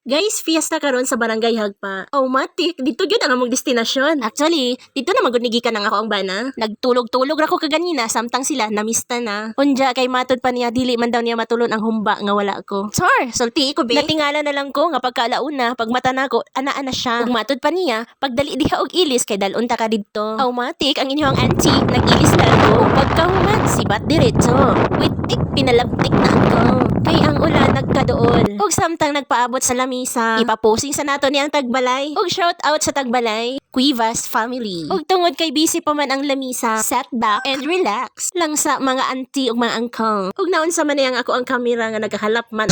Guys, fiesta karon sa Barangay Hagpa. Oh, matik, dito gyud ang among destinasyon. Actually, dito na magunigikan ang ako ang bana. Nagtulog-tulog ra ko kaganina samtang sila namista na. Unja kay matod pa niya dili man daw niya matulon ang humba nga wala ko. Sir, sulti ko be. Natingala na lang ko nga pagkalauna, pag mata nako, ana-ana siya. Ug matod pa niya, pagdali diha og ilis kay dalon ta ka didto. Oh, matik, ang inyong auntie nag-ilis na ko. Pagkahuman, sibat diretso. Witik, pinalabtik na ako. Kay ang ulan nagkadool. Ug samtang nagpaabot sa lamisa, ipaposing sa nato niyang tagbalay. Ug shout out sa tagbalay, Cuevas family. Ug tungod kay busy pa man ang lamisa, sat back and relax lang sa mga auntie ug mga uncle. Ug naon sa man niyang ako ang kamera nga nagahalap man.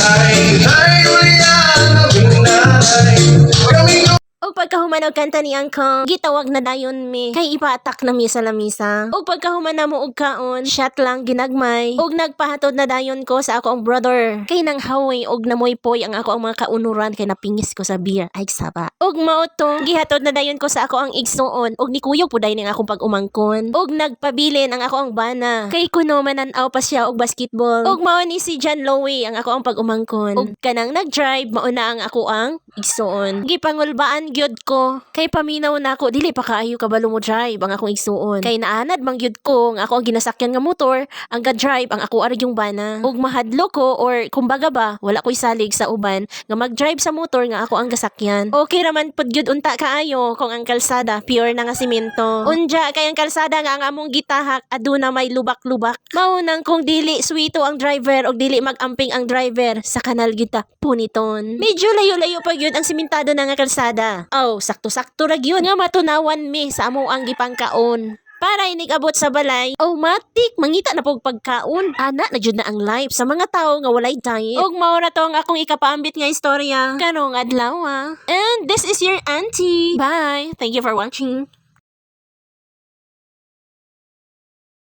O pagkahuman og kanta ni Uncle, gitawag na dayon mi. Kay ipatak na mi sa lamisa. O pagkahuman na mo og kaon, shot lang ginagmay. Og nagpahatod na dayon ko sa ako ang brother. Kay nang haway og namoy-poy ang ako ang mga kaunuran kay napingis ko sa beer. Ay saba. Og mauto, gihatod na dayon ko sa ako ang igsuon. Og ni kuyo puday ning akong pag-umangkon. Og nagpabilin ang ako ang bana. Kay kuno manan-aw pa siya og basketball. Og mao ni si John Lowe ang ako ang pag-umangkon. Og kanang nag-drive mauna ang ako ang igsuon. Gipangulbaan gyud ko. Kay paminaw na ako, dili pa kaayo kabalo mo drive ang akong igsuon. Kay naanad mang gyud ko nga ako ang ginasakyan nga motor, ang ga-drive ang ako ari yung bana. Ug mahadlo ko or kumbaga ba, wala ko'y salig sa uban nga mag-drive sa motor nga ako ang gasakyan. Okay raman pud gyud unta kaayo kung ang kalsada pure na nga semento. Unja kay ang kalsada nga ang among gitahak aduna may lubak-lubak. Mao nang kung dili suwito ang driver og dili mag-amping ang driver sa kanal kita puniton. Medyo layo-layo pa gyud ang simentado na nga kalsada. Oh, sakto-sakto ra gyud nga matunawan mi sa amo ang gipangkaon. Para inig-abot sa balay, oh matik, mangita na pog pagkaon. Ana, na jud na ang life sa mga tao nga walay diet. Og mao ra to ang akong ikapaambit nga istorya. Karong adlaw. And this is your auntie. Bye. Thank you for watching.